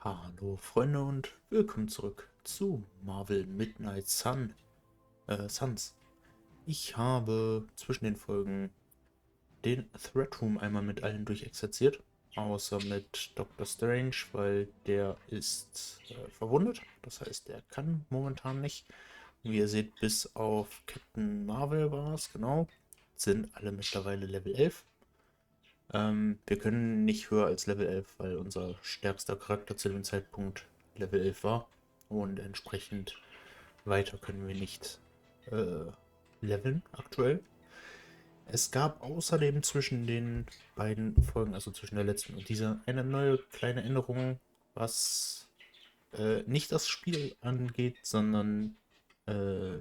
Hallo Freunde und willkommen zurück zu Marvel Midnight Suns. Ich habe zwischen den Folgen den Threat Room einmal mit allen durchexerziert, außer mit Dr. Strange, weil der ist verwundet, das heißt, der kann momentan nicht. Wie ihr seht, bis auf Captain Marvel war es, genau, sind alle mittlerweile Level 11. Wir können nicht höher als Level 11, weil unser stärkster Charakter zu dem Zeitpunkt Level 11 war. Und entsprechend weiter können wir nicht leveln aktuell. Es gab außerdem zwischen den beiden Folgen, also zwischen der letzten und dieser, eine neue kleine Änderung, was nicht das Spiel angeht, sondern äh,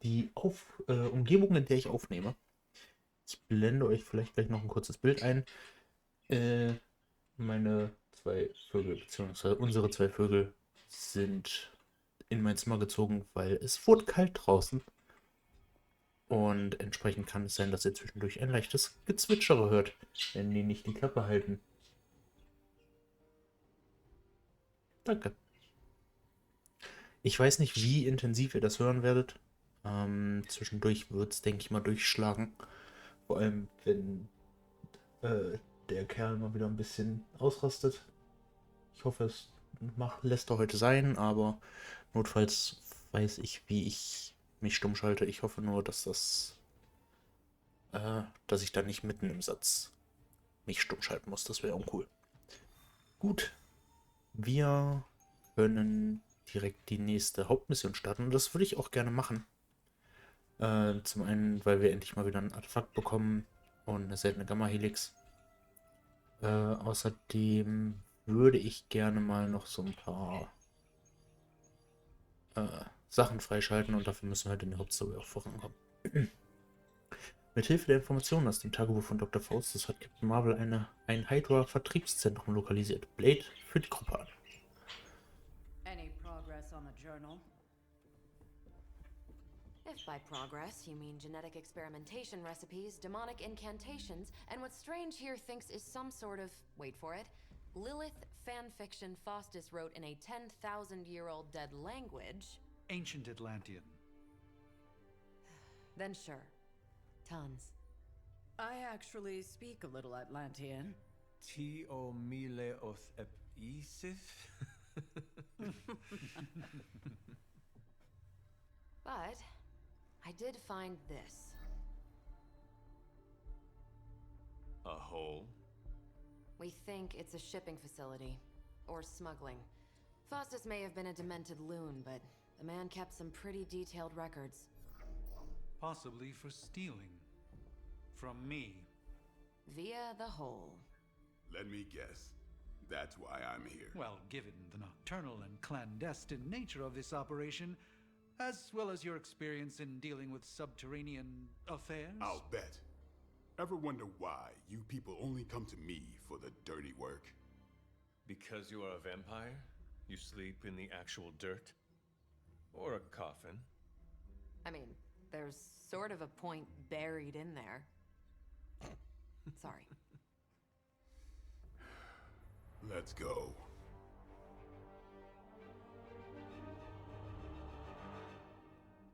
die Umgebung, in der ich aufnehme. Ich blende euch vielleicht gleich noch ein kurzes Bild ein. Äh, Meine zwei Vögel, beziehungsweise unsere zwei Vögel, sind in mein Zimmer gezogen, weil es wurde kalt draußen. Und entsprechend kann es sein, dass ihr zwischendurch ein leichtes Gezwitschere hört, wenn die nicht die Klappe halten. Danke. Ich weiß nicht, wie intensiv ihr das hören werdet. Zwischendurch wird es, denke ich mal, durchschlagen. Vor allem, wenn äh, der Kerl mal wieder ein bisschen ausrastet. Ich hoffe, lässt er heute sein, aber notfalls weiß ich, wie ich mich stumm schalte. Ich hoffe nur, dass ich dann nicht mitten im Satz mich stumm schalten muss. Das wäre uncool. Gut, wir können direkt die nächste Hauptmission starten. Und das würde ich auch gerne machen. Zum einen, weil wir endlich mal wieder ein Artefakt bekommen und eine seltene Gamma-Helix. Außerdem würde ich gerne mal noch so ein paar Sachen freischalten und dafür müssen wir halt in der Hauptstory auch vorankommen. Mithilfe der Informationen aus dem Tagebuch von Dr. Faustus hat Captain Marvel ein Hydra-Vertriebszentrum lokalisiert. Blade führt die Gruppe an. Any progress on the journal? If by progress you mean genetic experimentation recipes, demonic incantations, and what Strange here thinks is some sort of, wait for it, Lilith fanfiction Faustus wrote in a 10,000-year-old dead language, Ancient Atlantean. then sure. Tons. I actually speak a little Atlantean. Tio mile oth episis? But I did find this. A hole? We think it's a shipping facility. Or smuggling. Faustus may have been a demented loon, but the man kept some pretty detailed records. Possibly for stealing. From me. Via the hole. Let me guess. That's why I'm here. Well, given the nocturnal and clandestine nature of this operation, as well as your experience in dealing with subterranean affairs. I'll bet. Ever wonder why you people only come to me for the dirty work? Because you are a vampire? You sleep in the actual dirt? Or a coffin? I mean, there's sort of a point buried in there. Sorry. Let's go.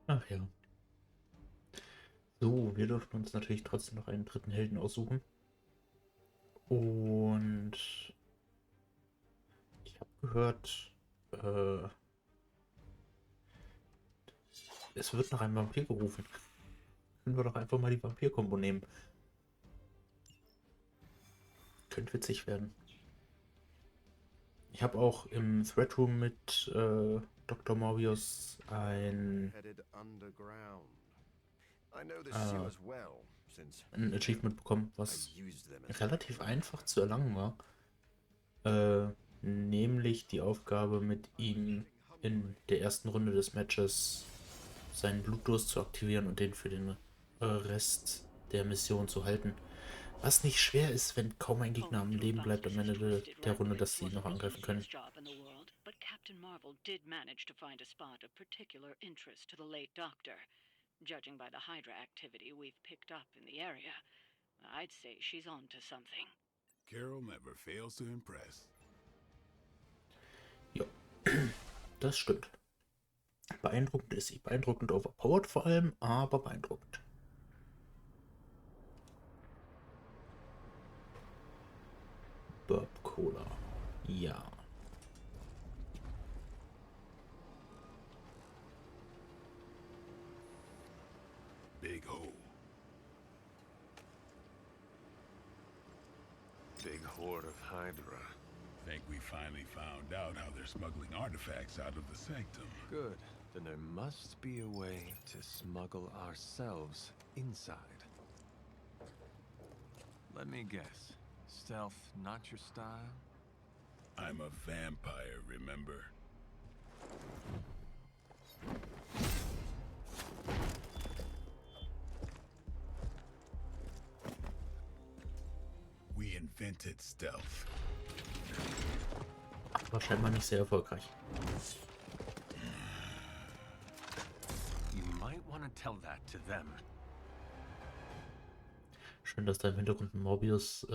Ach ja. So, wir dürfen uns natürlich trotzdem noch einen dritten Helden aussuchen. Und ich habe gehört, es wird nach einem Vampir gerufen. Können wir doch einfach mal die Vampir-Kombo nehmen. Könnte witzig werden. Ich habe auch im Thread Room mit Dr. Morbius ein Achievement bekommen, was relativ einfach zu erlangen war. Nämlich die Aufgabe, mit ihm in der ersten Runde des Matches seinen Blutdurst zu aktivieren und den für den Rest der Mission zu halten. Was nicht schwer ist, wenn kaum ein Gegner am Leben bleibt am Ende der Runde, dass sie noch angreifen können. But Captain Marvel did manage to find a spot of particular interest to the late Doctor. Judging by the Hydra activity we've picked up in the area, I'd say she's on to something. Carol never fails to impress. Das stimmt. Beeindruckend ist sie. Beeindruckend overpowered vor allem, aber beeindruckend. Burp Cola. Ja. Big hole. Big horde of Hydra. Think we finally found out how they're smuggling artifacts out of the sanctum. Good. Then there must be a way to smuggle ourselves inside. Let me guess. Stealth not your style? I'm a vampire, remember? We invented stealth. Aber scheinbar nicht sehr erfolgreich. You might want to tell that to them. Schön, dass da im Hintergrund ein Morbius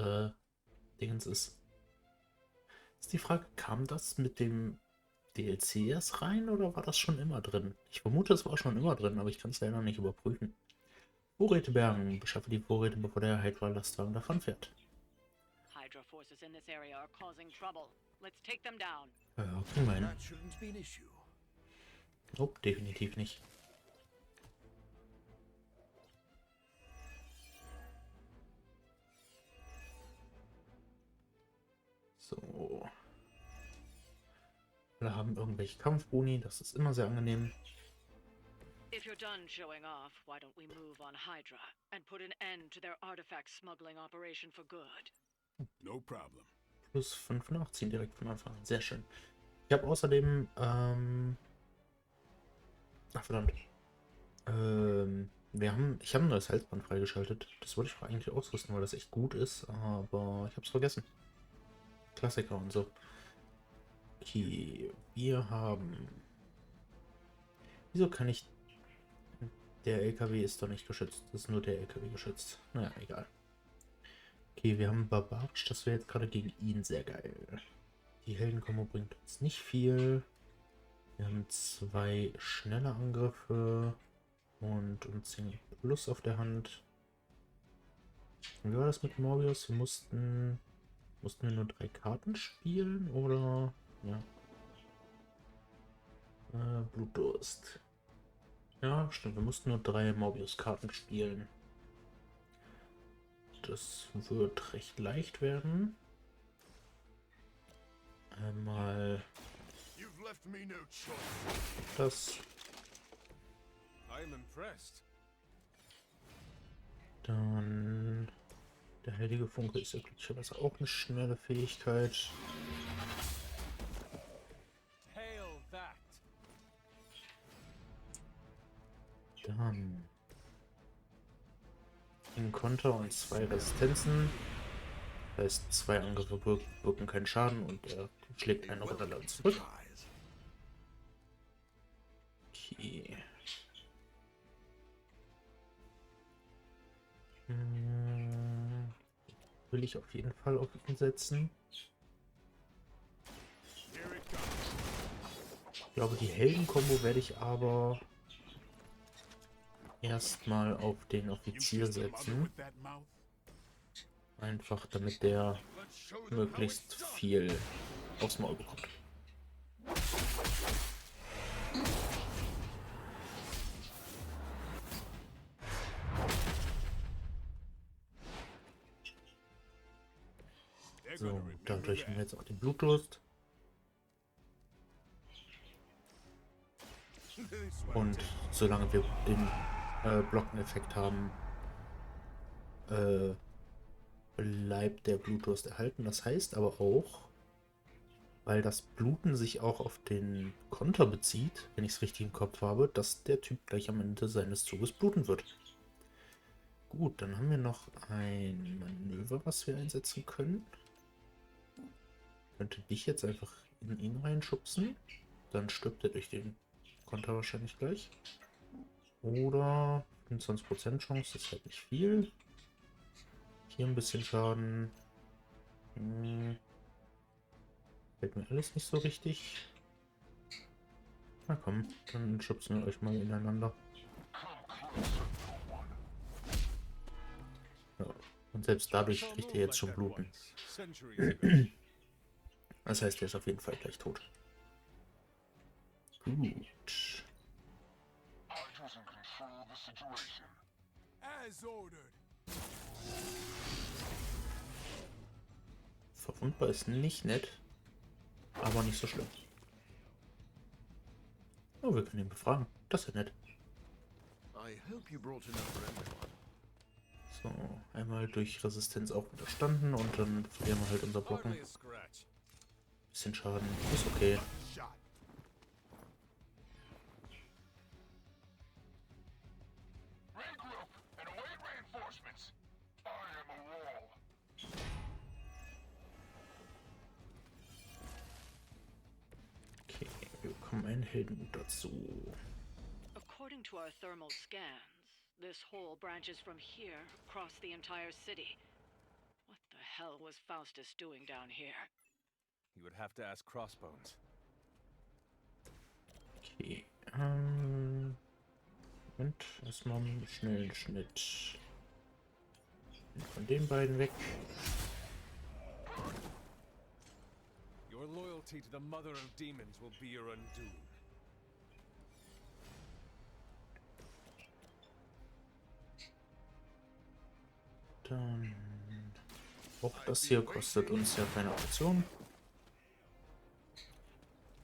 Dingens ist. Ist die Frage, kam das mit dem DLC erst rein oder war das schon immer drin? Ich vermute, es war schon immer drin, aber ich kann es leider nicht überprüfen. Vorräte bergen. Beschaffe die Vorräte, bevor der Hydra-Lastwagen davonfährt. Hydra forces in this area are causing trouble. Let's take them down. Ja, kriegen wir hin. That shouldn't be an issue. Nope, definitiv nicht. So. Alle haben irgendwelche Kampfboni, das ist immer sehr angenehm. If you're done showing off, why don't we move on Hydra and put an end to their artifact smuggling operation for good? No problem. Plus 5 nachziehen direkt von Anfang an. Sehr schön. Ich habe außerdem, ach verdammt. Ich habe ein neues Halsband freigeschaltet. Das wollte ich eigentlich ausrüsten, weil das echt gut ist, aber ich habe es vergessen. Klassiker und so. Okay, wir haben... Wieso kann ich... Der LKW ist doch nicht geschützt. Das ist nur der LKW geschützt. Naja, egal. Okay, wir haben Barbarisch. Das wäre jetzt gerade gegen ihn sehr geil. Die Heldenkombo bringt uns nicht viel. Wir haben 2 schnelle Angriffe und 10 Plus auf der Hand. Wie war das mit Morbius? Wir mussten wir nur 3 Karten spielen oder ja. Blutdurst. Ja, stimmt. Wir mussten nur 3 Morbius-Karten spielen. Das wird recht leicht werden. Einmal You've left me no choice. das. I'm impressed. Dann der heilige Funke ist ja glücklicherweise auch eine schnelle Fähigkeit. Hail that. Dann ein Konter und 2 Resistenzen. Das heißt, 2 Angriffe wirken keinen Schaden und er schlägt eine Runde zurück. Okay. Will ich auf jeden Fall auf ihn setzen. Ich glaube, die Heldenkombo werde ich aber erstmal auf den Offizier setzen. Einfach damit der möglichst viel aufs Maul bekommt. So, dadurch haben wir jetzt auch den Blutdurst. Und solange wir den Blockeneffekt haben, bleibt der Blutdurst erhalten. Das heißt aber auch, weil das Bluten sich auch auf den Konter bezieht, wenn ich es richtig im Kopf habe, dass der Typ gleich am Ende seines Zuges bluten wird. Gut, dann haben wir noch ein Manöver, was wir einsetzen können. Könnte dich jetzt einfach in ihn reinschubsen. Dann stirbt er durch den Konter wahrscheinlich gleich. Oder 25% Chance, das ist halt nicht viel. Hier ein bisschen Schaden. Fällt mir alles nicht so richtig. Na komm, dann schubsen wir euch mal ineinander. Ja, und selbst dadurch kriegt ihr jetzt schon Bluten. Das heißt, er ist auf jeden Fall gleich tot. Gut. Verwundbar ist nicht nett, aber nicht so schlimm. Oh, wir können ihn befragen. Das ist ja nett. So, einmal durch Resistenz auch widerstanden und dann verlieren wir halt unser Blocken. Bisschen Schaden, ist okay. Okay, wir bekommen einen Helden dazu. According to our thermal scans, this hole branches from here across the entire city. What the hell was Faustus doing down here? You would have to ask Crossbones. Okay, und erstmal einen schnellen Schnitt. Von den beiden weg. Your loyalty to the mother of demons will be your undoing. Dann auch das hier kostet uns ja keine Option.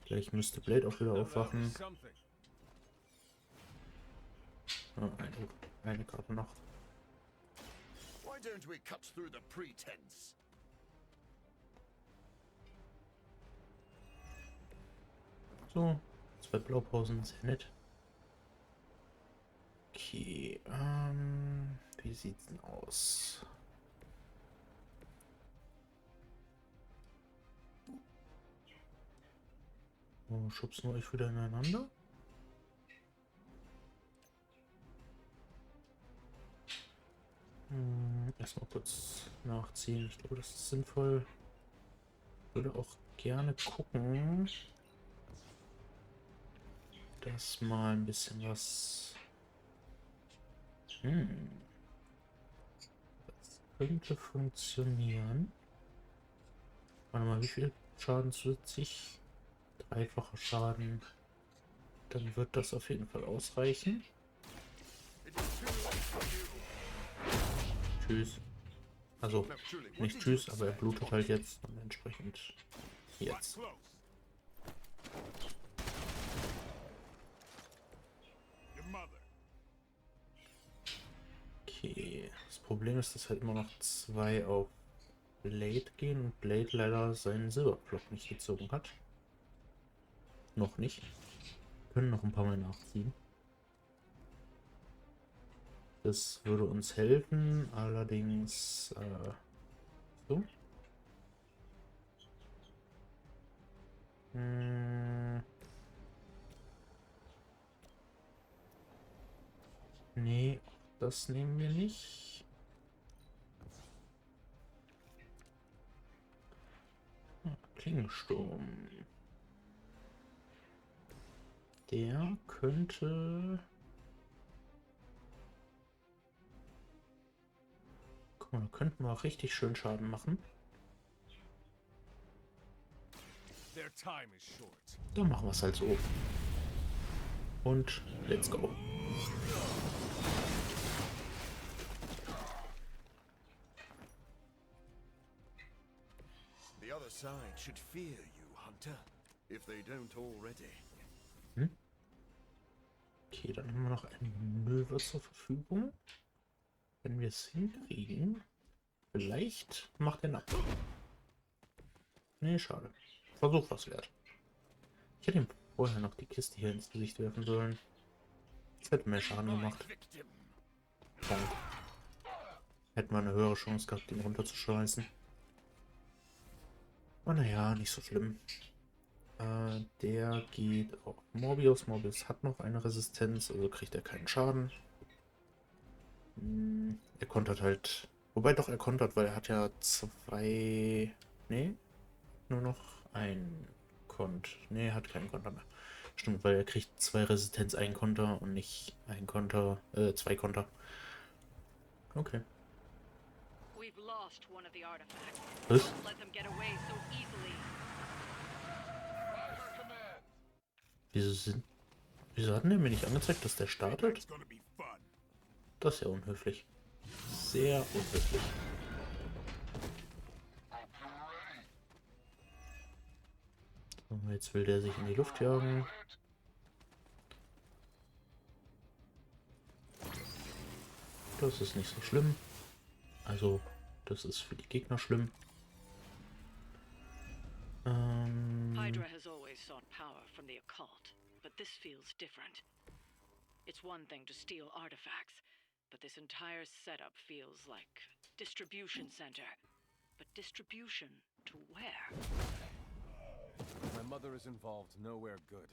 Gleich müsste Blade auch wieder aufwachen. Oh, eine Karte noch. Why don't we cut through the pretense? So, 2 Blaupausen, sehr nett. Okay, wie sieht's denn aus? Oh, schubsen wir euch wieder ineinander? Erstmal kurz nachziehen. Ich glaube, das ist sinnvoll. Ich würde auch gerne gucken, dass mal ein bisschen was. Das könnte funktionieren. Warte mal, wie viel Schaden zusätzlich? 3-facher Schaden. Dann wird das auf jeden Fall ausreichen. Tschüss. Also, nicht tschüss, aber er blutet halt jetzt und entsprechend jetzt. Okay, das Problem ist, dass halt immer noch 2 auf Blade gehen und Blade leider seinen Silberblock nicht gezogen hat. Noch nicht. Können noch ein paar Mal nachziehen. Das würde uns helfen, allerdings so. Nee, das nehmen wir nicht. Klingensturm. Der könnte. Guck mal, da könnten wir auch richtig schön Schaden machen. Dann machen wir es halt so. Und let's go. The other side should fear you, Hunter, if they don't already. Okay, dann haben wir noch ein Manöver zur Verfügung. Wenn wir es hinkriegen, vielleicht macht er ab. Nee, schade. Versuch was wert. Ich hätte ihm vorher noch die Kiste hier ins Gesicht werfen sollen. Das hätte mehr Schaden gemacht. Punkt. Hätten wir eine höhere Chance gehabt, ihn runterzuschmeißen. Aber naja, nicht so schlimm. Der geht auf Morbius. Morbius hat noch eine Resistenz, also kriegt er keinen Schaden. Er kontert halt. Wobei doch er kontert, weil er hat ja 2. Nee, nur noch ein Kont. Nee, er hat keinen Konter mehr. Stimmt, weil er kriegt 2 Resistenz, 1 Konter und nicht 1 Konter, 2 Konter. Okay. We've lost one of the artifacts. Was? Don't let them get away so easily. Wieso hat der mir nicht angezeigt, dass der startet? It's gonna be fun. Das ist ja unhöflich. Sehr unhöflich. So, jetzt will der sich in die Luft jagen. Das ist nicht so schlimm. Also, das ist für die Gegner schlimm. Hydra has always sought power from the occult, but this feels different. It's one thing to steal artifacts, but this entire setup feels like distribution center. But distribution to where? My mother is involved nowhere good.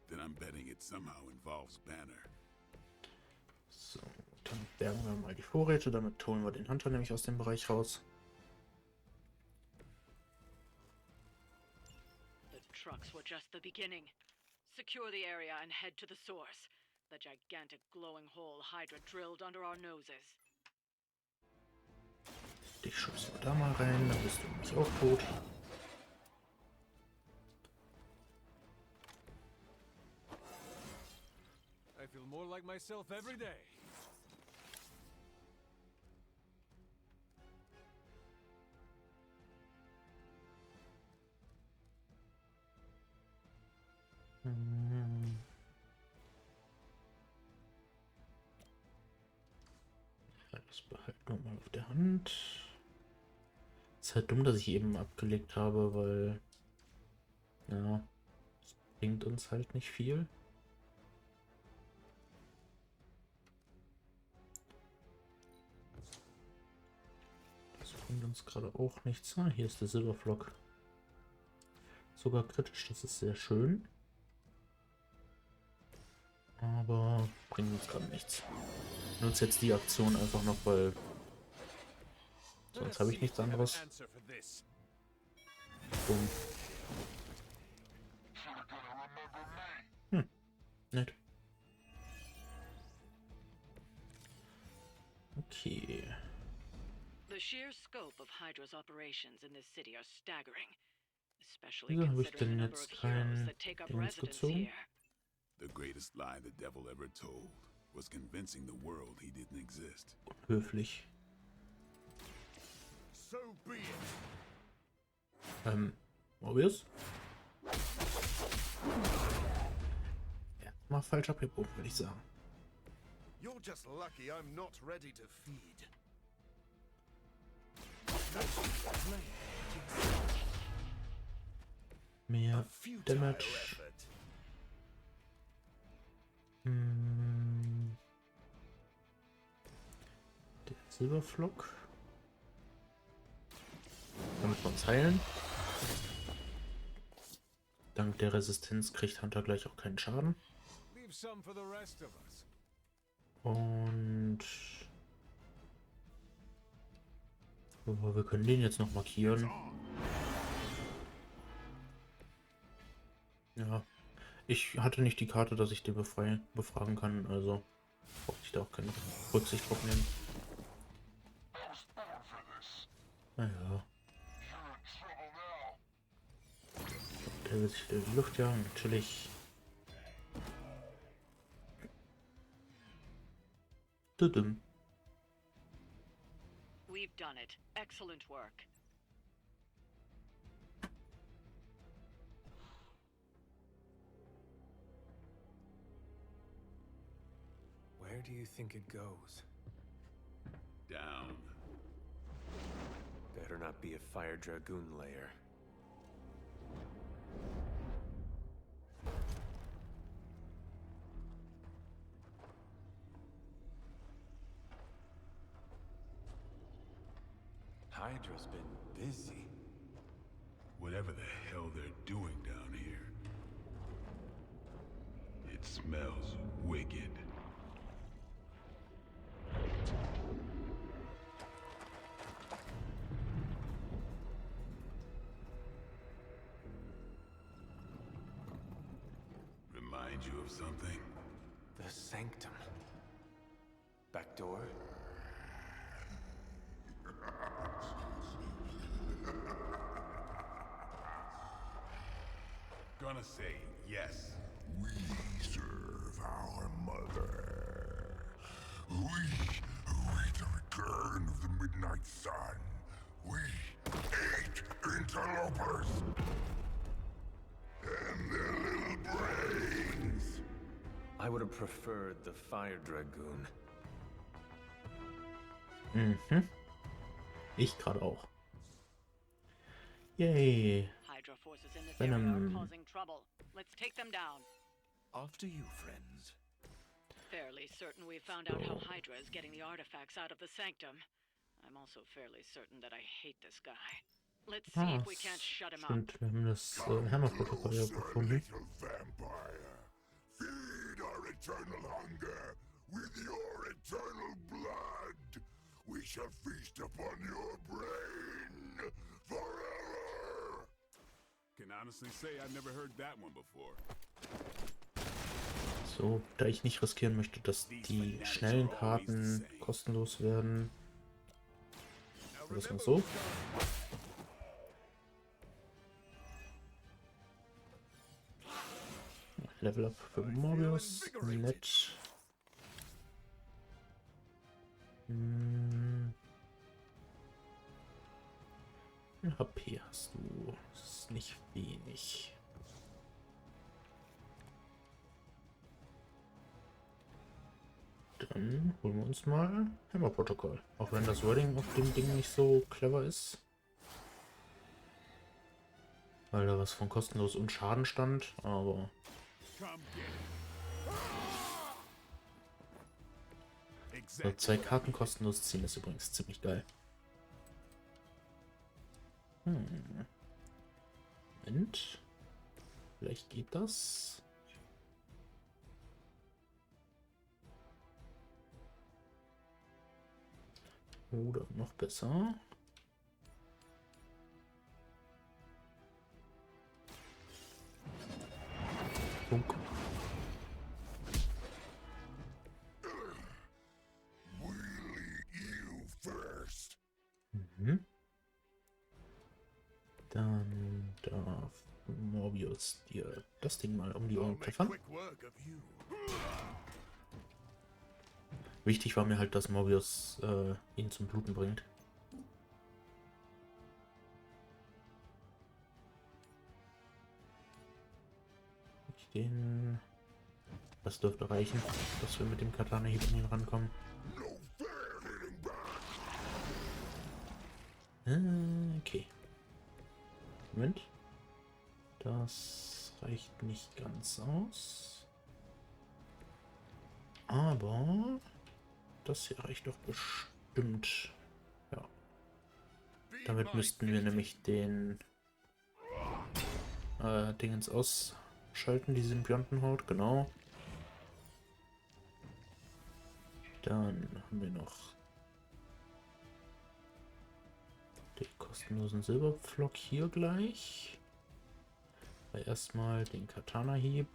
Then I'm betting it somehow involves Banner. So, dann bergen wir mal die Vorräte, damit holen wir den Hunter nämlich aus dem Bereich raus. The trucks were just the beginning. Secure the area and head to the source. The gigantic glowing hole Hydra drilled under our noses. Dich schubst du da mal rein, dann bist du nämlich auch tot. I feel more like myself every day. Das behalten wir mal auf der Hand. Ist halt dumm, dass ich eben abgelegt habe, weil ja, es bringt uns halt nicht viel. Das bringt uns gerade auch nichts. Ah, hier ist der Silberflock. Sogar kritisch, das ist sehr schön. Aber bringt uns gerade nichts. Ich nutze jetzt die Aktion einfach noch, weil sonst habe ich nichts anderes. Bumm. Nett. Okay. The sheer scope of Hydra's operations in this city are staggering, especially Wieso habe ich considering denn the number jetzt of heroes kein that take up Dings residence gezogen? here. The greatest lie the devil ever told was convincing the world he didn't exist. Höflich. So be it. Mobius? Ja, mal falsch abgebogen, würde ich sagen. You're just lucky I'm not ready to feed. Mehr A futile Damage. effort. Der Silberflock. Damit wir uns heilen. Dank der Resistenz kriegt Hunter gleich auch keinen Schaden. Leave some for the rest of us. Und wir können den jetzt noch markieren. Ja, ich hatte nicht die Karte, dass ich den befragen kann, also brauchte ich da auch keine Rücksicht drauf nehmen. Naja. Der will sich in die Luft jagen, natürlich. Tudum. We've done it. Excellent work. Where do you think it goes? Down. Better not be a Fire Dragoon lair. Hydra's been busy. Whatever the hell they're doing down here. It smells wicked. you of something? The sanctum. Back door? Gonna say yes. We serve our mother. We await the return of the midnight sun. We eat interlopers and their little brains. I would have preferred the fire dragoon. Mhm. Ich gerade auch. Yay. Hydra forces in this Venom. area are causing trouble. Let's take them down. After you, friends. Fairly certain we found out how Hydra is getting the artifacts out of the sanctum. I'm also fairly certain that I hate this guy. Let's see if we can't shut him up. Stimmt, wir haben das Hammerprotokoll ja gefunden. Little vampire, feed our eternal hunger with your eternal blood. We shall feast upon your brain forever. Can honestly say I've never heard that one before. So, da ich nicht riskieren möchte, dass die schnellen Karten kostenlos werden. Das mal so. Level up für Mobius. Nett. HP hast du. Das ist nicht wenig. Dann holen wir uns mal Hammer-Protokoll. Auch wenn das Wording auf dem Ding nicht so clever ist. Weil da was von kostenlos und Schaden stand, aber... So, 2 Karten kostenlos ziehen ist übrigens ziemlich geil. Moment. Vielleicht geht das. Oder noch besser. Funk. Dann darf Mobius dir das Ding mal um die Ohren pfeffern. Wichtig war mir halt, dass Mobius ihn zum Bluten bringt. Das dürfte reichen, dass wir mit dem Katana-Hieb an ihn rankommen. Okay. Moment. Das reicht nicht ganz aus. Aber das hier reicht doch bestimmt. Ja. Damit müssten wir nämlich den Dingens ausschalten, die Symbiontenhaut, genau. Dann haben wir noch den kostenlosen Silberpflock hier gleich. Aber erstmal den Katana-Hieb.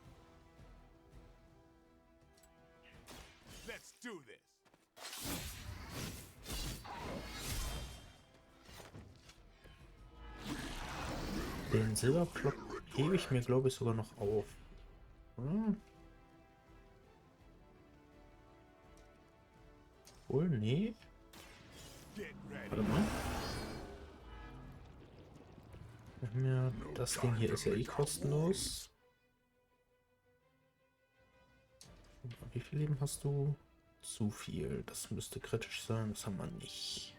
Den Silberpflock hebe ich mir, glaube ich, sogar noch auf. Oder? Wohl, nee. Warte mal. Wir haben ja, das Ding hier ist ja eh kostenlos. Wie viel Leben hast du? Zu viel. Das müsste kritisch sein. Das haben wir nicht.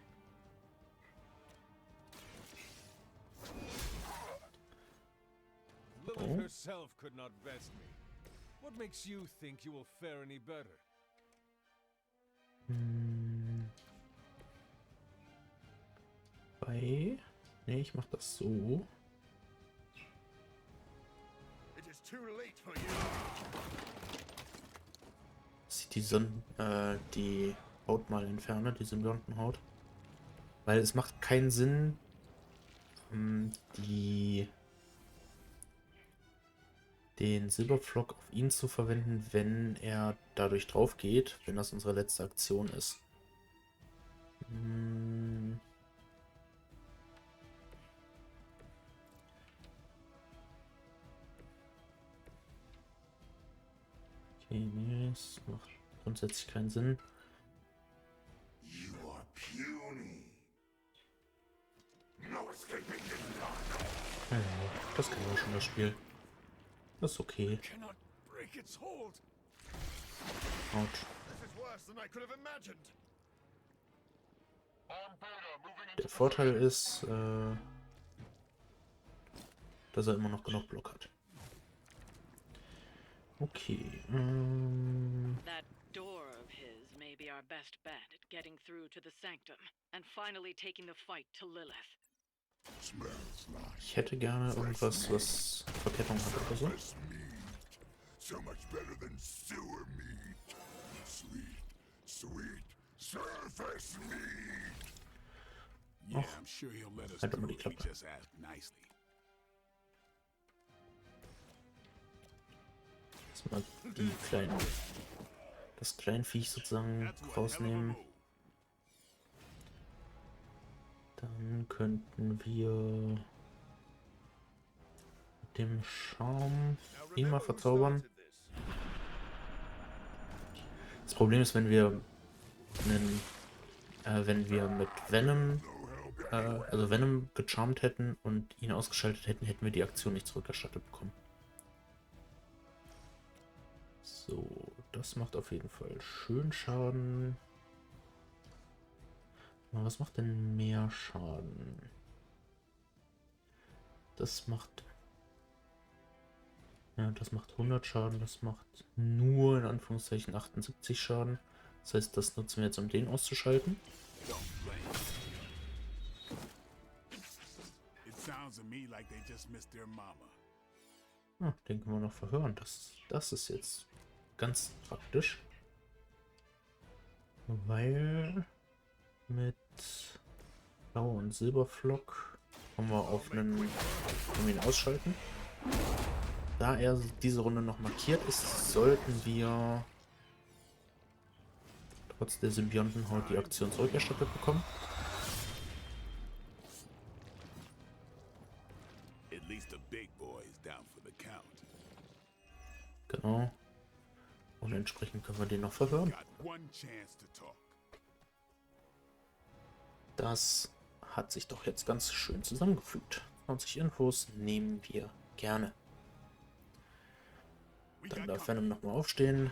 Lilith herself could not best me. What makes you think you will fare any better? Ne, ich mach das so. Sieht die Haut mal entferne, die Symbiontenhaut. Weil es macht keinen Sinn, den Silberpflock auf ihn zu verwenden, wenn er dadurch drauf geht, wenn das unsere letzte Aktion ist. Okay, nee, das macht grundsätzlich keinen Sinn. You are puny. No escaping this time. Ja, das kennen wir schon, das Spiel. Das ist okay. Cannot break its hold. Autsch. This is worse than I could have imagined. Der Vorteil ist, dass er immer noch genug Block hat. Okay. That door of his may be our best bet at getting through to the sanctum and finally taking the fight to Lilith. Smells like Ich hätte gerne irgendwas, was Verkettung hat oder so. fresh meat. So much better than sewer meat. Sweet, sweet surface meat. Yeah, I'm sure he'll let us halt doch mal through die if we Klappe. just ask nicely. Jetzt mal das kleine Viech sozusagen That's one hell of a rausnehmen. move. Dann könnten wir mit dem Schaum ihn mal verzaubern. Das Problem ist, wenn wir mit Venom, also Venom gecharmt hätten und ihn ausgeschaltet hätten, hätten wir die Aktion nicht zurückerstattet bekommen. So, das macht auf jeden Fall schön Schaden. Aber was macht denn mehr Schaden? Das macht 100 Schaden, das macht nur in Anführungszeichen 78 Schaden. Das heißt, das nutzen wir jetzt, um den auszuschalten. Don't blame. It sounds to me like they just missed their mama. Den können wir noch verhören. Das ist jetzt ganz praktisch. Weil mit Blau- und Silberflock kommen wir können wir ihn ausschalten. Da er diese Runde noch markiert ist, sollten wir trotz der Symbiontenhaut die Aktion zurückerstattet bekommen. At least the big boy is down for the count. Genau. Und entsprechend können wir den noch verhören. Got one chance to talk. Das hat sich doch jetzt ganz schön zusammengefügt. 20 Infos nehmen wir gerne. Dann darf Venom nochmal aufstehen.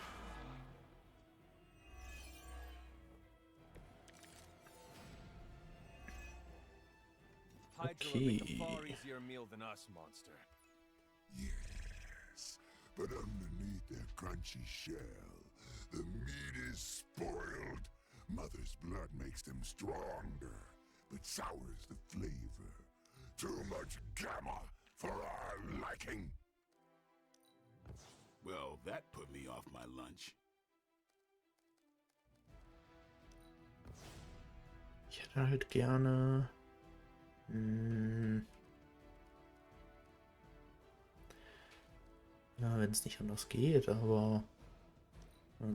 Okay. Yes, but underneath their crunchy shell, the meat is spoiled. Mother's blood makes them stronger, but sours the flavor. Too much gamma for our liking. Well, that put me off my lunch. Ich hätte halt gerne... Ja, wenn es nicht anders geht, aber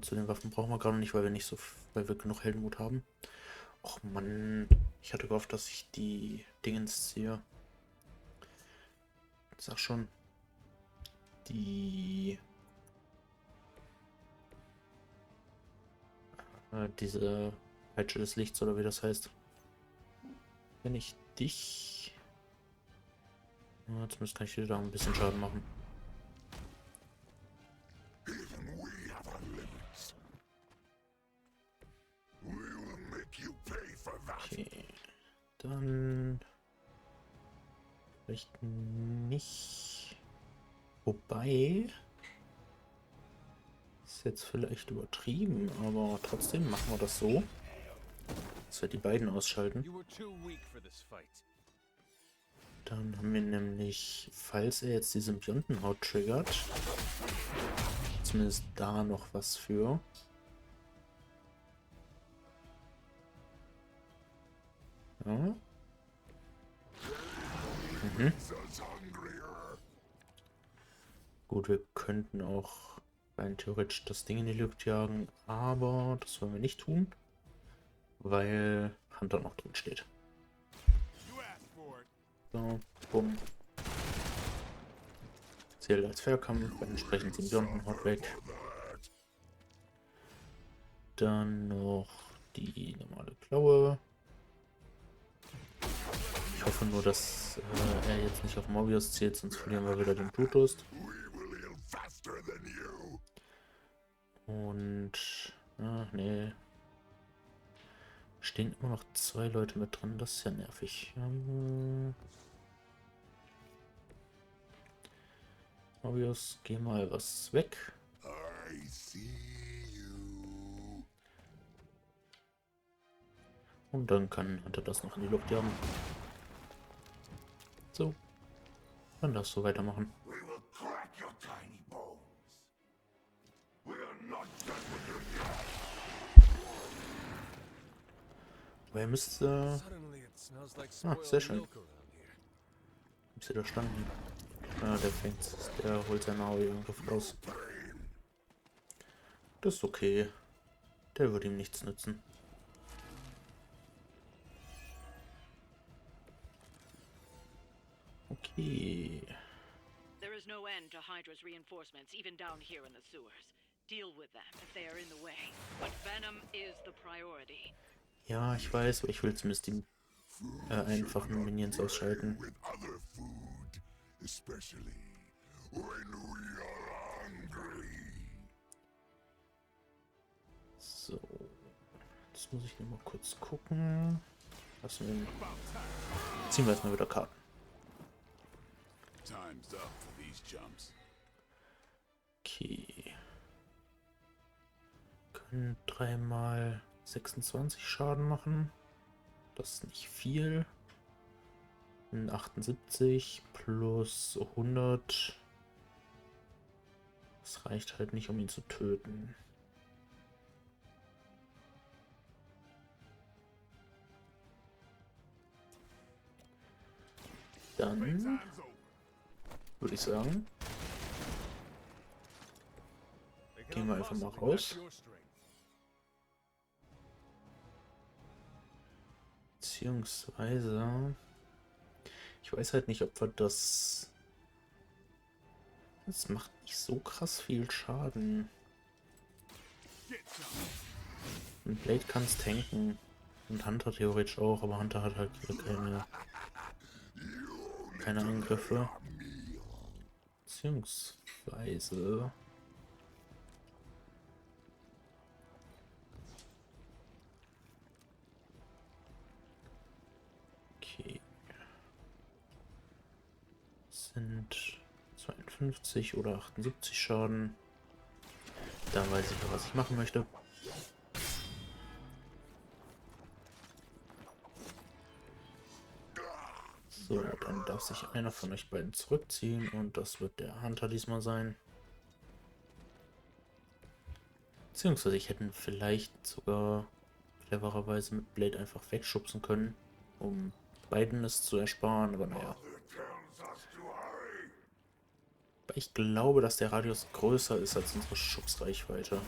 zu den Waffen brauchen wir gerade nicht, weil wir genug Heldenmut haben. Och Mann, ich hatte gehofft, dass ich die Dingens ziehe. Sag schon. Diese Peitsche des Lichts oder wie das heißt. Wenn ich dich... Ja, zumindest kann ich dir da ein bisschen Schaden machen. Even we have our limits. We will make you pay for that. Okay. Dann... Vielleicht nicht... Wobei... Ist jetzt vielleicht übertrieben, aber trotzdem machen wir das so. Dass wir die beiden ausschalten. Dann haben wir nämlich, falls er jetzt die Symbiontenhaut triggert, zumindest da noch was für. Ja. Gut, wir könnten auch rein theoretisch das Ding in die Luft jagen, aber das wollen wir nicht tun, weil Hunter noch drin steht. So, bumm. Zählt als Fernkampf, entsprechend sind Symbiontenhaut weg. Dann noch die normale Klaue. Ich hoffe nur, dass er jetzt nicht auf Mobius zielt, sonst verlieren wir wieder den Blutdurst. Und... nee. Stehen immer noch 2 Leute mit dran, das ist ja nervig. Mobius, geh mal was weg. Und dann kann Hunter das noch in die Luft jagen. So. Dann darfst du weitermachen. Wer müsste... sehr schön. Ist er da standen? Ja, der fängt. Der holt seine Angriff raus. Das ist okay. Der würde ihm nichts nützen. Okay. There is no end to Hydra's reinforcements, even down here in the sewers. Deal with them if they are in the way. But venom is the priority. Ja, ich weiß, aber ich will zumindest die einfachen Minions ausschalten. So. Jetzt muss ich nur mal kurz gucken. Ziehen wir erstmal wieder Karten. Okay. Können 3 mal 26 Schaden machen. Das ist nicht viel. 78 plus 100. Das reicht halt nicht, um ihn zu töten. Dann würde ich sagen, gehen wir einfach mal raus. Beziehungsweise, ich weiß halt nicht, ob wir das... Das macht nicht so krass viel Schaden. Und Blade kann es tanken. Und Hunter theoretisch auch, aber Hunter hat halt keine Angriffe. Beziehungsweise... Okay. Sind 52 oder 78 Schaden. Da weiß ich ja, was ich machen möchte. So, dann darf sich einer von euch beiden zurückziehen und das wird der Hunter diesmal sein. Beziehungsweise ich hätte vielleicht sogar clevererweise mit Blade einfach wegschubsen können, um beiden es zu ersparen, aber naja. Aber ich glaube, dass der Radius größer ist als unsere Schubsreichweite.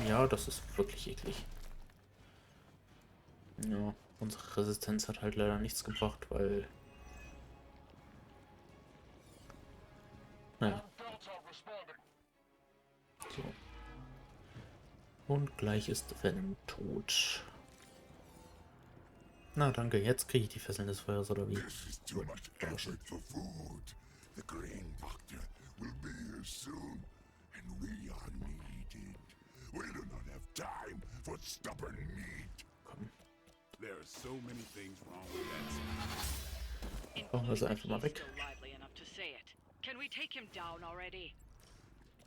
Ja, das ist wirklich eklig. Ja, unsere Resistenz hat halt leider nichts gebracht, weil... Naja. So. Und gleich ist Venom tot. Na danke, jetzt kriege ich die Fesseln des Feuers, oder wie? Verarschen. Komm. Machen wir sie einfach mal weg.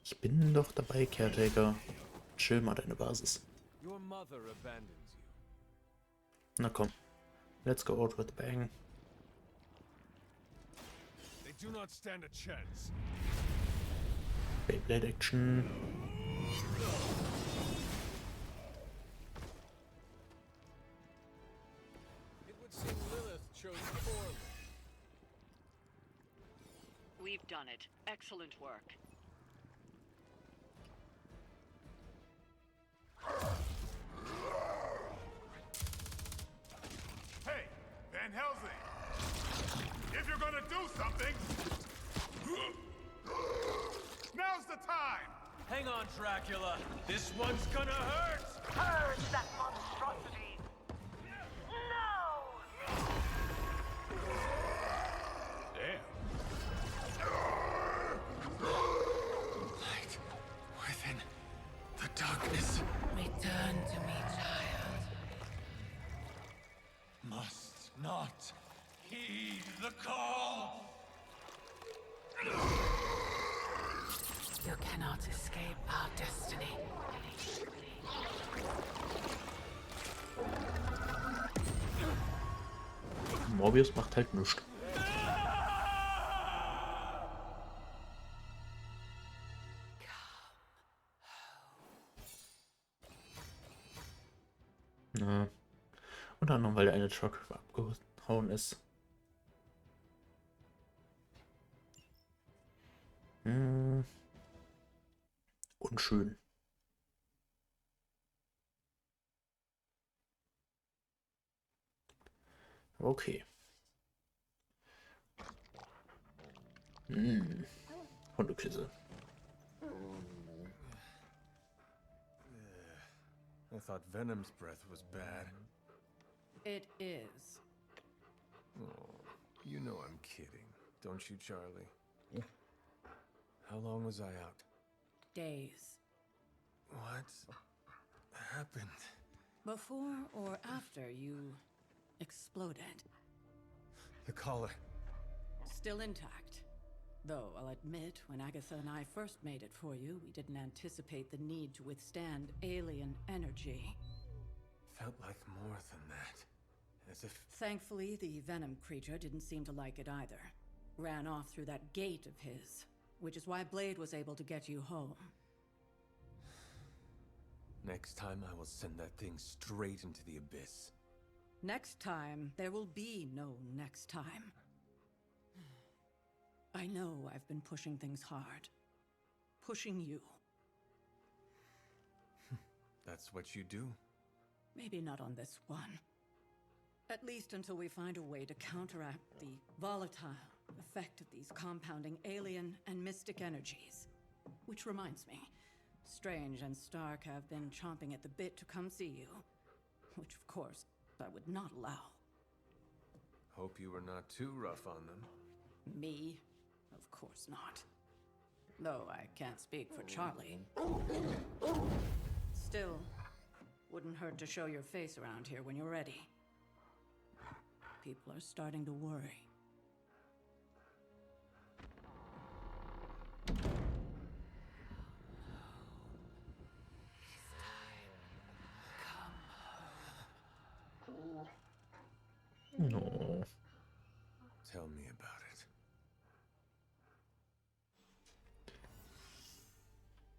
Ich bin doch dabei, Caretaker. Chill mal deine Basis. Na komm. Let's go out with a bang. Beyblade Action. We've done it. Excellent work. Hey, Van Helsing! If you're gonna do something, now's the time! Hang on, Dracula. This one's gonna hurt! Purge that monstrosity! No! Damn. Light within the darkness. Return to me, child. Must not heed the call. You cannot escape our destiny. Morbius macht halt nichts. Ja. Unter anderem, weil der eine Truck abgehauen ist. Unschön. Okay. Hundeküsse. I thought Venom's breath was bad. It is. Oh, you know I'm kidding, don't you, Charlie? How long was I out? Days. What happened? Before or after you exploded. The collar. Still intact. Though, I'll admit, when Agatha and I first made it for you, we didn't anticipate the need to withstand alien energy. Felt like more than that. As if... Thankfully, the Venom creature didn't seem to like it either. Ran off through that gate of his, which is why Blade was able to get you home. Next time I will send that thing straight into the abyss. Next time, there will be no next time. I know I've been pushing things hard. Pushing you. That's what you do. Maybe not on this one. At least until we find a way to counteract the volatile effect of these compounding alien and mystic energies. Which reminds me, Strange and Stark have been chomping at the bit to come see you. Which, of course, I would not allow. Hope you were not too rough on them. Me? Of course not. Though I can't speak for Charlie. Still, wouldn't hurt to show your face around here when you're ready. People are starting to worry. No. Tell me about it.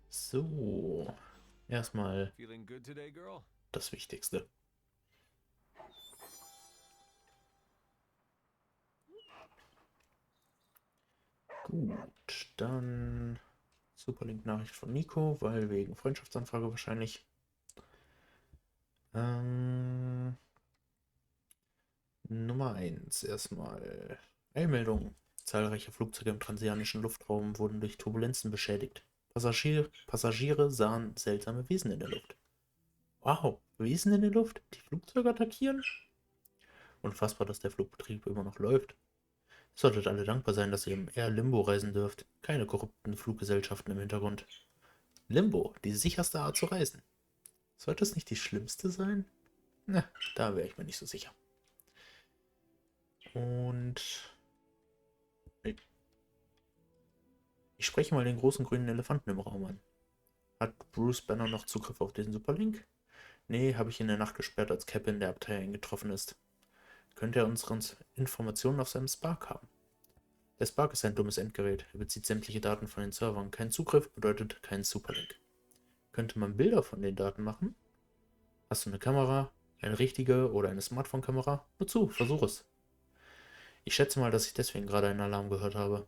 So. Erstmal Feeling good today, girl? das Wichtigste. Gut, dann Superlink-Nachricht von Nico, weil wegen Freundschaftsanfrage wahrscheinlich. Nummer 1 erstmal. Eilmeldung. Zahlreiche Flugzeuge im transozeanischen Luftraum wurden durch Turbulenzen beschädigt. Passagiere sahen seltsame Wesen in der Luft. Wow, Wesen in der Luft? Die Flugzeuge attackieren? Unfassbar, dass der Flugbetrieb immer noch läuft. Ihr solltet alle dankbar sein, dass ihr im Air Limbo reisen dürft. Keine korrupten Fluggesellschaften im Hintergrund. Limbo, die sicherste Art zu reisen. Sollte es nicht die schlimmste sein? Na, da wäre ich mir nicht so sicher. Und ich spreche mal den großen grünen Elefanten im Raum an. Hat Bruce Banner noch Zugriff auf diesen Superlink? Nee, habe ich in der Nacht gesperrt, als Cap in der Abtei eingetroffen ist. Könnte er unsere Informationen auf seinem Spark haben? Der Spark ist ein dummes Endgerät. Er bezieht sämtliche Daten von den Servern. Kein Zugriff bedeutet kein Superlink. Könnte man Bilder von den Daten machen? Hast du eine Kamera? Eine richtige oder eine Smartphone-Kamera? Nur zu, versuch es. Ich schätze mal, dass ich deswegen gerade einen Alarm gehört habe.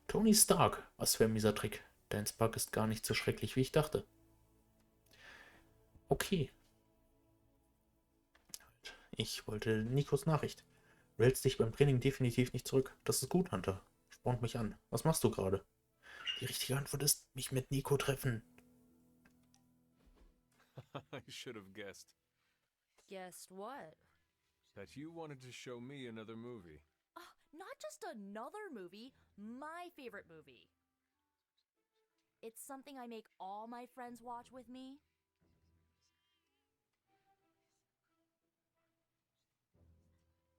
Tony Stark, was für ein mieser Trick. Dein Spark ist gar nicht so schrecklich, wie ich dachte. Okay. Ich wollte Nikos Nachricht. Du hältst dich beim Training definitiv nicht zurück. Das ist gut, Hunter. Spornt mich an. Was machst du gerade? Die richtige Antwort ist, mich mit Nico treffen. I should have guessed. Guessed what? That you wanted to show me another movie. Not just another movie, my favorite movie. It's something I make all my friends watch with me.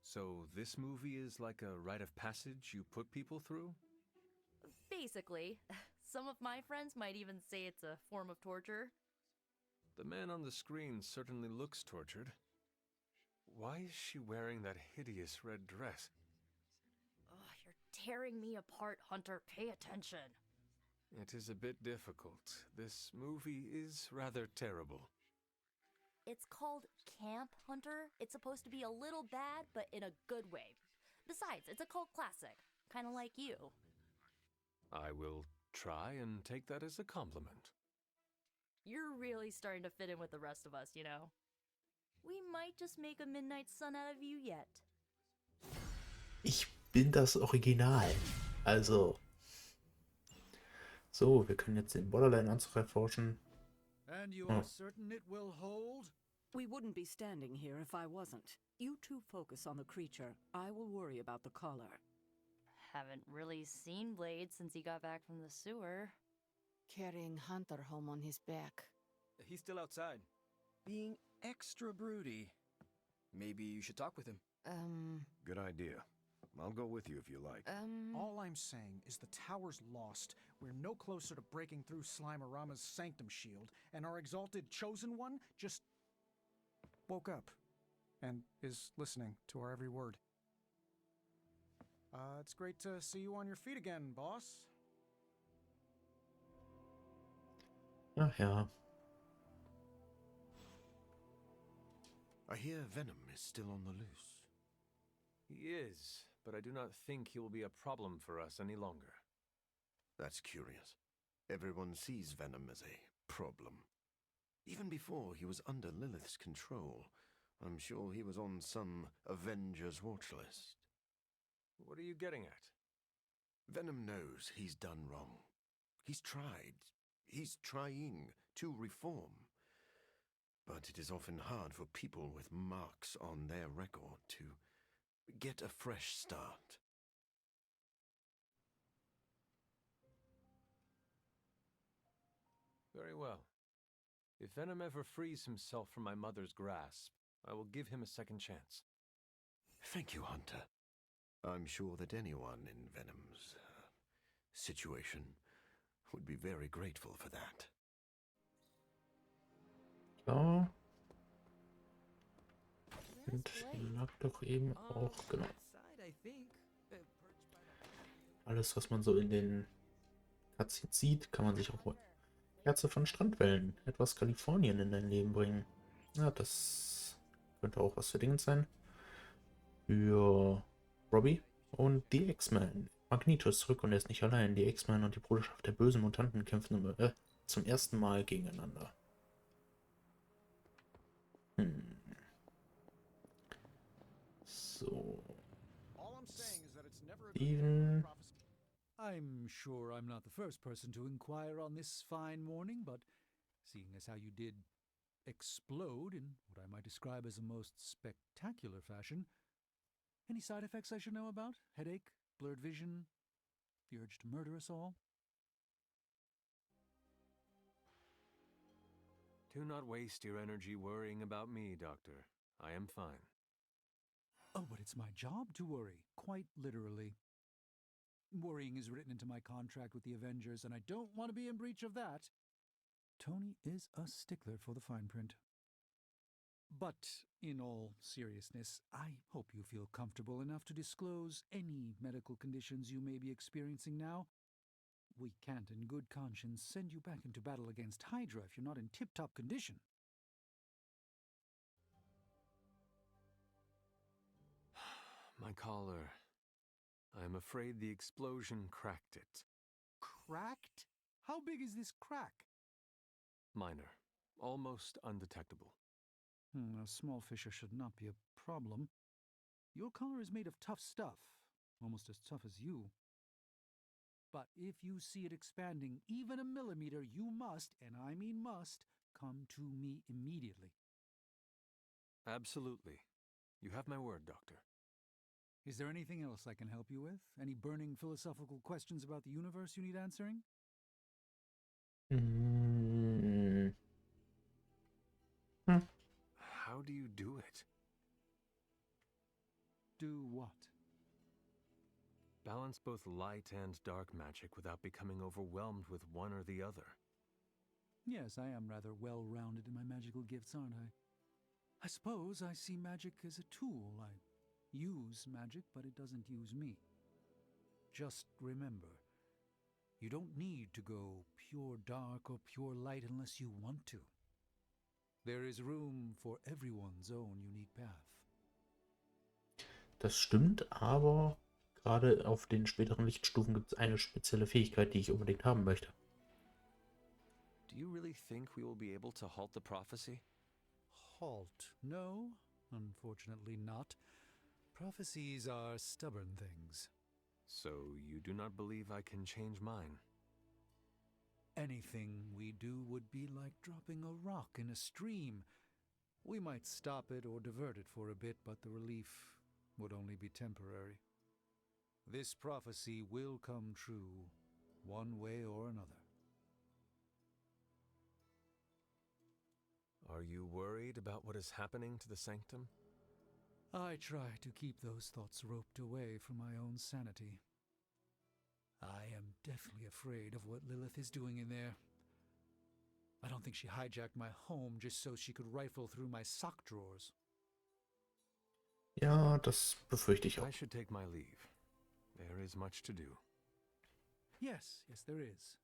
So this movie is like a rite of passage you put people through? Basically. Some of my friends might even say it's a form of torture. The man on the screen certainly looks tortured. Why is she wearing that hideous red dress? You're tearing me apart, Hunter. Pay attention. It is a bit difficult. This movie is rather terrible. It's called Camp Hunter. It's supposed to be a little bad, but in a good way. Besides, it's a cult classic. Kind of like you. I will try and take that as a compliment. You're really starting to fit in with the rest of us, you know? We might just make a midnight sun out of you yet. Ich bin das Original. Also. So, wir können jetzt den Borderline-Anzug erforschen. And you are certain it will hold? We wouldn't be standing here if I wasn't. You two focus on the creature. I will worry about the collar. Haven't really seen Blade since he got back from the sewer. Carrying Hunter home on his back. He's still outside. Being extra broody. Maybe you should talk with him. Good idea. I'll go with you if you like. All I'm saying is the tower's lost. We're no closer to breaking through Slimerama's sanctum shield, and our exalted chosen one just woke up and is listening to our every word. It's great to see you on your feet again, boss. Ach ja. I hear Venom is still on the loose. He is, but I do not think he will be a problem for us any longer. That's curious. Everyone sees Venom as a problem. Even before he was under Lilith's control, I'm sure he was on some Avengers watch list. What are you getting at? Venom knows he's done wrong. He's tried. He's trying to reform. But it is often hard for people with marks on their record to get a fresh start. Very well. If Venom ever frees himself from my mother's grasp, I will give him a second chance. Thank you, Hunter. I'm sure that anyone in Venom's situation would be very grateful for that. Ja. Und lag doch eben auch, genau. Alles, was man so in den Cutscenes sieht, kann man sich auch Herze von Strandwellen, etwas Kalifornien in dein Leben bringen. Ja, das könnte auch was für Dinge sein. Für Robbie und die X-Men. Magneto ist zurück und er ist nicht allein. Die X-Men und die Bruderschaft der bösen Mutanten kämpfen zum ersten Mal gegeneinander. So. Steven. I'm sure I'm not the first person to inquire on this fine morning, but seeing as how you did explode in what I might describe as a most spectacular fashion, any side effects I should know about? Headache, blurred vision, the urge to murder us all? Do not waste your energy worrying about me, Doctor. I am fine. Oh, but it's my job to worry, quite literally. Worrying is written into my contract with the Avengers, and I don't want to be in breach of that. Tony is a stickler for the fine print. But, in all seriousness, I hope you feel comfortable enough to disclose any medical conditions you may be experiencing now. We can't in good conscience send you back into battle against Hydra if you're not in tip-top condition. My collar. I'm afraid the explosion cracked it. Cracked? How big is this crack? Minor. Almost undetectable. A small fissure should not be a problem. Your collar is made of tough stuff, almost as tough as you. But if you see it expanding even a millimeter, you must, and I mean must, come to me immediately. Absolutely. You have my word, Doctor. Is there anything else I can help you with? Any burning philosophical questions about the universe you need answering? How do you do it? Do what? Balance both light and dark magic without becoming overwhelmed with one or the other. Yes, I am rather well-rounded in my magical gifts, aren't I? I suppose I see magic as a tool. I use magic, but it doesn't use me. Just remember, you don't need to go pure dark or pure light unless you want to. There is room for everyone's own unique path. Das stimmt, aber gerade auf den späteren Lichtstufen gibt es eine spezielle Fähigkeit, die ich unbedingt haben möchte. Do you really think we will be able to halt the prophecy? Halt? No, unfortunately not. Prophecies are stubborn things. So you do not believe I can change mine? Anything we do would be like dropping a rock in a stream. We might stop it or divert it for a bit, but the relief would only be temporary. This prophecy will come true, one way or another. Are you worried about what is happening to the sanctum? I try to keep those thoughts roped away from my own sanity. I am deathly afraid of what Lilith is doing in there. I don't think she hijacked my home just so she could rifle through my sock drawers. Ja, das befürchte ich auch. I should take my leave. There is much to do. Yes, there is.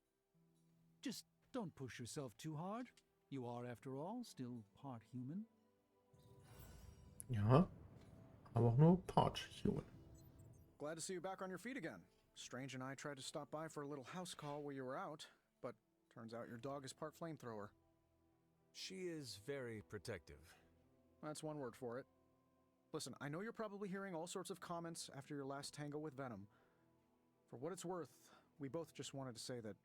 Just don't push yourself too hard. You are, after all, still part human. Ja, aber auch nur part human. Glad to see you back on your feet again. Strange and I tried to stop by for a little house call while you were out, but turns out your dog is part flamethrower. She is very protective. That's one word for it. Listen, I know you're probably hearing all sorts of comments after your last tango with Venom. For what it's worth, we both just wanted to say that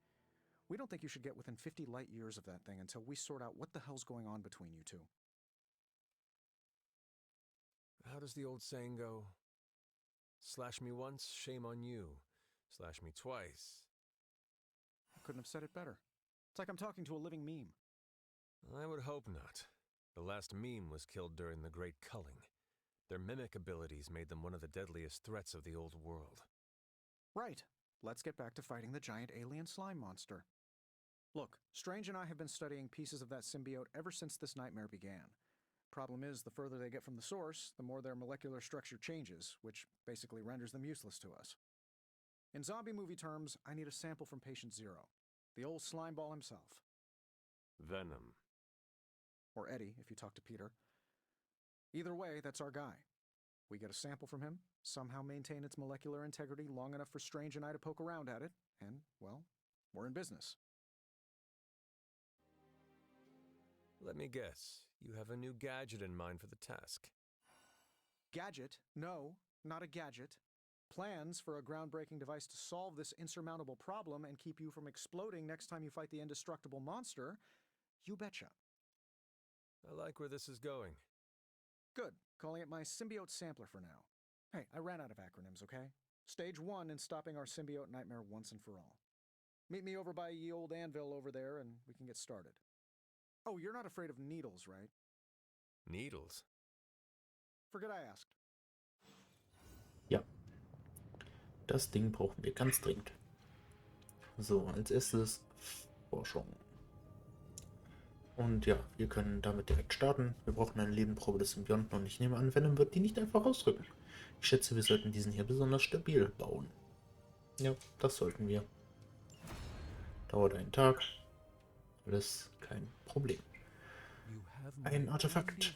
we don't think you should get within 50 light years of that thing until we sort out what the hell's going on between you two. How does the old saying go? Slash me once, shame on you. Slash me twice. I couldn't have said it better. It's like I'm talking to a living meme. I would hope not. The last meme was killed during the Great Culling. Their mimic abilities made them one of the deadliest threats of the old world. Right. Let's get back to fighting the giant alien slime monster. Look, Strange and I have been studying pieces of that symbiote ever since this nightmare began. Problem is, the further they get from the source, the more their molecular structure changes, which basically renders them useless to us. In zombie movie terms, I need a sample from Patient Zero, the old slime ball himself. Venom. Or Eddie, if you talk to Peter. Either way, that's our guy. We get a sample from him, somehow maintain its molecular integrity long enough for Strange and I to poke around at it, and, well, we're in business. Let me guess. You have a new gadget in mind for the task. Gadget? No, not a gadget. Plans for a groundbreaking device to solve this insurmountable problem and keep you from exploding next time you fight the indestructible monster? You betcha. I like where this is going. Good. Calling it my symbiote sampler for now. Hey, I ran out of acronyms, okay? Stage 1 in stopping our symbiote nightmare once and for all. Meet me over by ye old anvil over there and we can get started. Oh, you're not afraid of needles, right? Needles? Forget I asked. Ja. Das Ding brauchen wir ganz dringend. So, als erstes Forschung. Und ja, wir können damit direkt starten. Wir brauchen eine Lebenprobe des Symbionten und ich nehme an, Venom wird die nicht einfach rausrücken. Ich schätze, wir sollten diesen hier besonders stabil bauen. Ja, das sollten wir. Dauert einen Tag. Alles kein Problem. Ein Artefakt.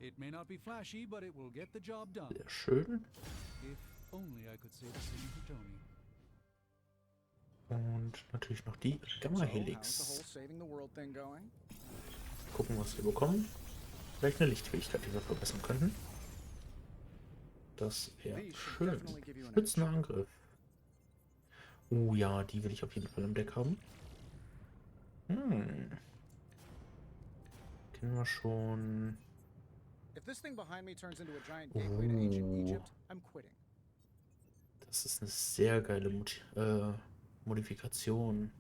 It may not be flashy, but it will get the job done. Sehr schön. If only I could say the same for Tony. Und natürlich noch die Gamma-Helix. Gucken, was wir bekommen. Vielleicht eine Lichtfähigkeit, die wir verbessern könnten. Das wäre schön. Schützender Angriff. Oh ja, die will ich auf jeden Fall im Deck haben. Kennen wir schon. Das ist eine sehr geile Modifikation.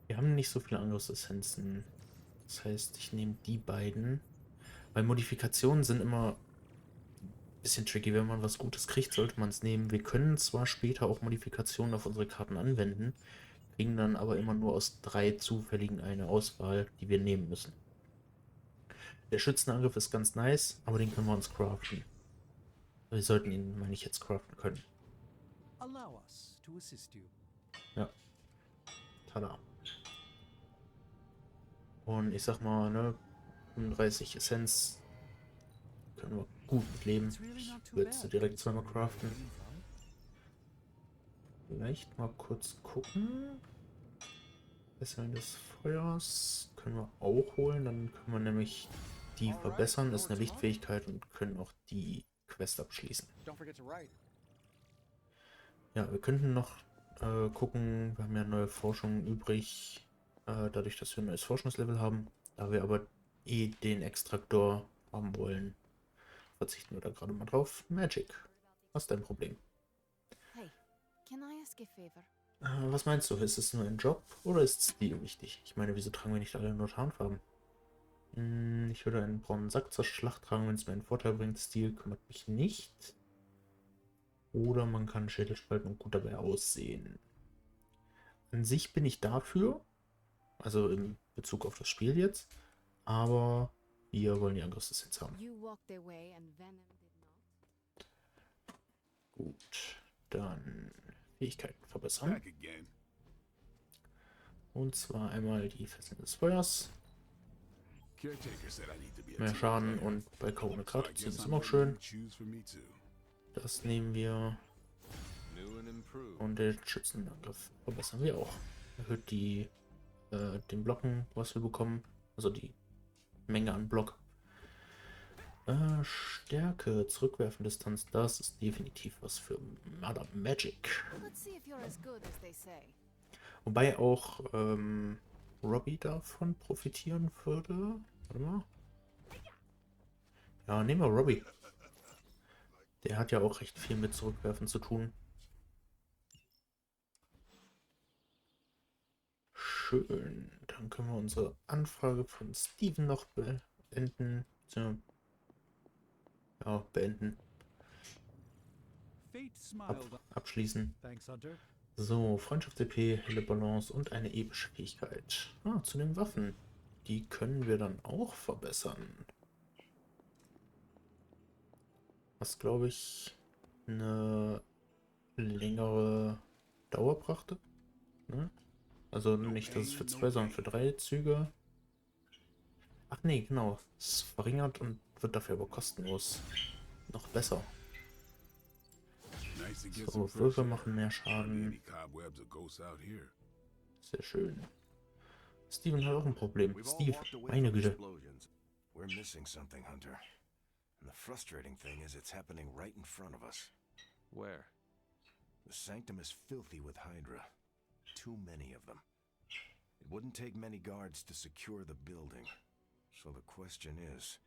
Wir haben nicht so viele Angriffsessenzen. Das heißt, ich nehme die beiden. Weil Modifikationen sind immer ein bisschen tricky. Wenn man was Gutes kriegt, sollte man es nehmen. Wir können zwar später auch Modifikationen auf unsere Karten anwenden, kriegen dann aber immer nur aus 3 zufälligen eine Auswahl, die wir nehmen müssen. Der Schützenangriff ist ganz nice, aber den können wir uns craften. Wir sollten ihn, meine ich, jetzt craften können. Allow us to assist you. Ja. Tada. Und ich sag mal, ne, 35 Essenz können wir gut mit leben. Ich würde sie direkt zweimal craften. Vielleicht mal kurz gucken. Besserung des Feuers können wir auch holen. Dann können wir nämlich die verbessern. Das ist eine Lichtfähigkeit und können auch die Quest abschließen. Ja, wir könnten noch gucken. Wir haben ja neue Forschung übrig. Dadurch, dass wir ein neues Forschungslevel haben. Da wir aber den Extraktor haben wollen, verzichten wir da gerade mal drauf. Magic. Was ist dein Problem? Hey, can I ask a favor? Was meinst du? Ist es nur ein Job oder ist Stil wichtig? Ich meine, wieso tragen wir nicht alle nur Tarnfarben? Ich würde einen braunen Sack zur Schlacht tragen, wenn es mir einen Vorteil bringt. Stil kümmert mich nicht. Oder man kann Schädel spalten und gut dabei aussehen. An sich bin ich dafür. Also in Bezug auf das Spiel jetzt. Aber wir wollen die Angriffsessenz haben. Gut, dann Fähigkeiten verbessern. Und zwar einmal die Fesseln des Feuers. Mehr Schaden und bei Karte Karte ziehen ist immer schön. Das nehmen wir. Und den Schützenangriff verbessern wir auch. Erhöht die den Blocken, was wir bekommen. Also die Menge an Block. Stärke, zurückwerfen, Distanz, das ist definitiv was für Mother Magic. Wobei auch Robbie davon profitieren würde. Warte mal. Ja, nehmen wir Robbie. Der hat ja auch recht viel mit Zurückwerfen zu tun. Schön. Dann können wir unsere Anfrage von Steven noch beenden. Ja, beenden. Abschließen. So, Freundschaft-CP, helle Balance und eine epische Fähigkeit. Zu den Waffen. Die können wir dann auch verbessern. Was, glaube ich, eine längere Dauer brachte. Ne? Also nicht, dass es für 2, sondern für 3 Züge. Ach nee, genau. Es verringert und wird dafür aber kostenlos. Noch besser. So, Würfel machen mehr Schaden. Sehr schön. Steven hat auch ein Problem. Steve, meine Güte. We're missing something, Hunter. And the frustrating thing is it's happening right in front of us. Where? The sanctum is filthy with Hydra. Too many of them. It wouldn't take many guards to secure the building. So the question is,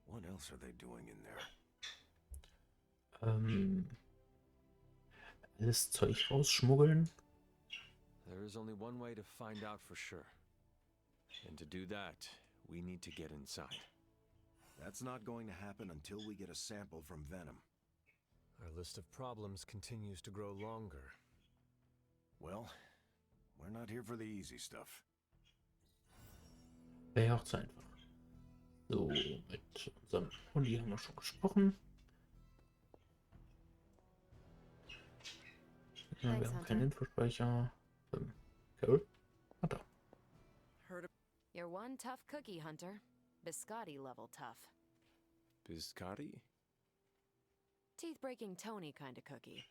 what else are they doing in there? Alles Zeug rausschmuggeln. There is only one way to find out for sure. And to do that, we need to get inside. That's not going to happen until we get a sample from Venom. Our list of problems continues to grow longer. Well, we're not here for the easy stuff. Wäre ja auch zu einfach. So, mit unserem Hundi haben wir schon gesprochen. Ja, wir haben keinen Infospeicher. Cool. Hunter. You're one tough cookie, Hunter. Biscotti level tough. Biscotti? Teeth-breaking Tony kind of cookie.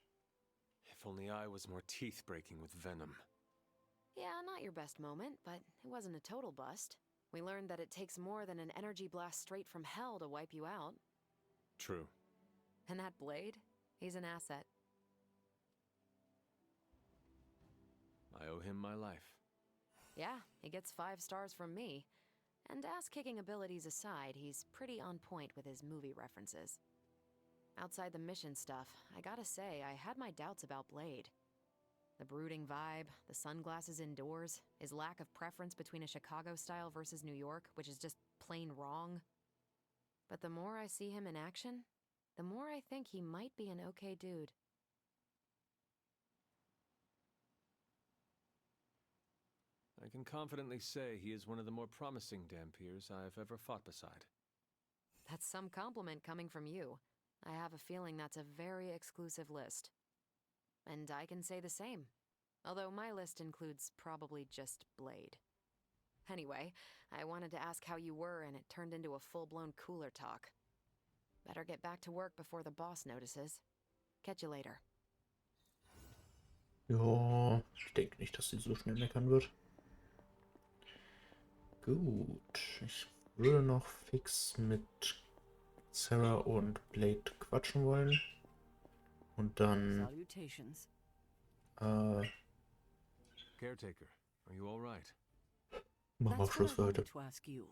If only I was more teeth-breaking with venom. Yeah, not your best moment, but it wasn't a total bust. We learned that it takes more than an energy blast straight from hell to wipe you out. True. And that blade? He's an asset. I owe him my life. Yeah, he gets 5 stars from me. And ass-kicking abilities aside, he's pretty on point with his movie references. Outside the mission stuff, I gotta say, I had my doubts about Blade. The brooding vibe, the sunglasses indoors, his lack of preference between a Chicago style versus New York, which is just plain wrong. But the more I see him in action, the more I think he might be an okay dude. I can confidently say he is one of the more promising Dampiers I've ever fought beside. That's some compliment coming from you. I have a feeling that's a very exclusive list. And I can say the same. Although my list includes probably just Blade. Anyway, I wanted to ask how you were and it turned into a full-blown cooler talk. Better get back to work before the boss notices. Catch you later. Ja, ich denke nicht, dass sie so schnell meckern wird. Gut, ich würde noch fix mit Sarah und Blade quatschen wollen. Und dann... Caretaker, are you all right? Machen wir Schluss für heute. To ask you.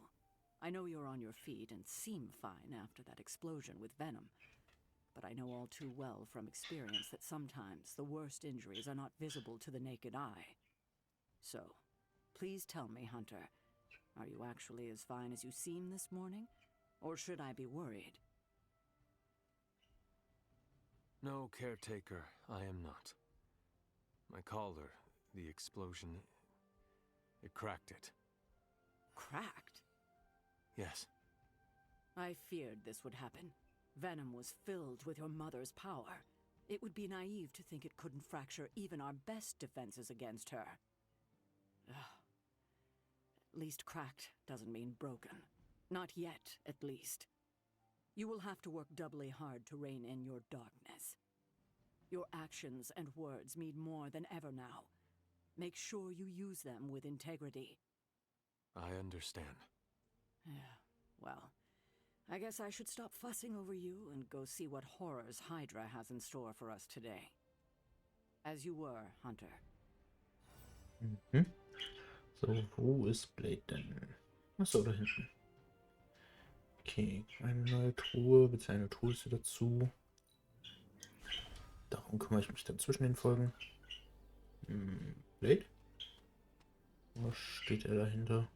I know you're on your feet and seem fine after that explosion with venom. But I know all too well from experience that sometimes the worst injuries are not visible to the naked eye. So, please tell me, Hunter, are you actually as fine as you seem this morning? Or should I be worried? No, Caretaker, I am not. My collar, the explosion, it cracked it. Cracked? Yes. I feared this would happen. Venom was filled with your mother's power. It would be naive to think it couldn't fracture even our best defenses against her. Ugh. At least cracked doesn't mean broken. Not yet, at least. You will have to work doubly hard to rein in your darkness. Your actions and words mean more than ever now. Make sure you use them with integrity. I understand. Yeah, well, I guess I should stop fussing over you and go see what horrors Hydra has in store for us today. As you were, Hunter. Mhm. So, wo ist Blade denn? Achso, da hinten. Okay, eine neue Truhe, beziehungsweise eine Truhe ist hier dazu. Darum kümmere ich mich dann zwischen den Folgen. Blade? Was steht er dahinter?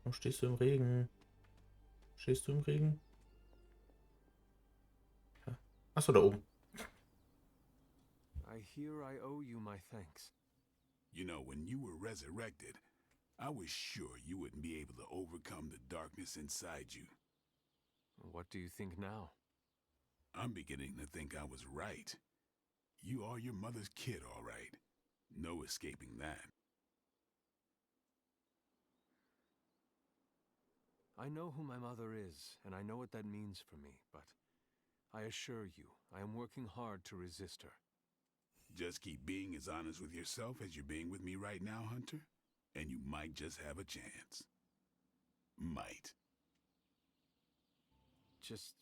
Warum stehst du im Regen? Stehst du im Regen? Ja. Achso, da oben. I hear I owe you my thanks. You know, when you were resurrected, I was sure you wouldn't be able to overcome the darkness inside you. What do you think now? I'm beginning to think I was right. You are your mother's kid, all right. No escaping that. I know who my mother is, and I know what that means for me, but I assure you, I am working hard to resist her. Just keep being as honest with yourself as you're being with me right now, Hunter, and you might just have a chance. Might. Just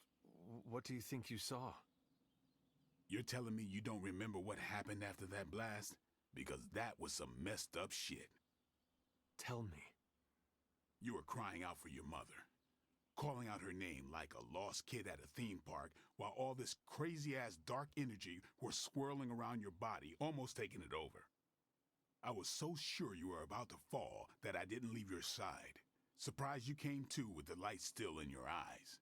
what do you think you saw? You're telling me you don't remember what happened after that blast? Because that was some messed up shit. Tell me. You were crying out for your mother, calling out her name like a lost kid at a theme park, while all this crazy-ass dark energy was swirling around your body, almost taking it over. I was so sure you were about to fall that I didn't leave your side. Surprised you came to with the light still in your eyes.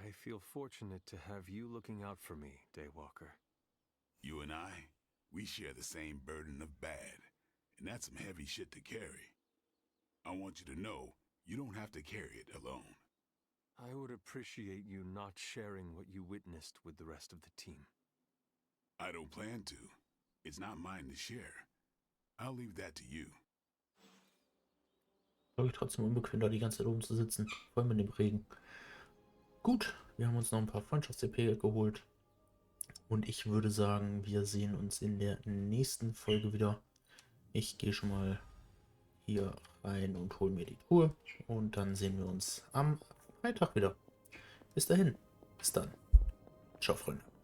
I feel fortunate to have you looking out for me, Daywalker. You and I, we share the same burden of bad, and that's some heavy shit to carry. I want you to know, you don't have to carry it alone. I would appreciate you not sharing what you witnessed with the rest of the team. I don't plan to. It's not mine to share. I'll leave that to you. Glaube ich trotzdem unbequem, da die ganze Zeit oben zu sitzen. Vor allem in dem Regen. Gut, wir haben uns noch ein paar Freundschafts-CP geholt. Und ich würde sagen, wir sehen uns in der nächsten Folge wieder. Ich gehe schon mal hier rein und hole mir die Truhe. Und dann sehen wir uns am Freitag wieder. Bis dahin. Bis dann. Ciao, Freunde.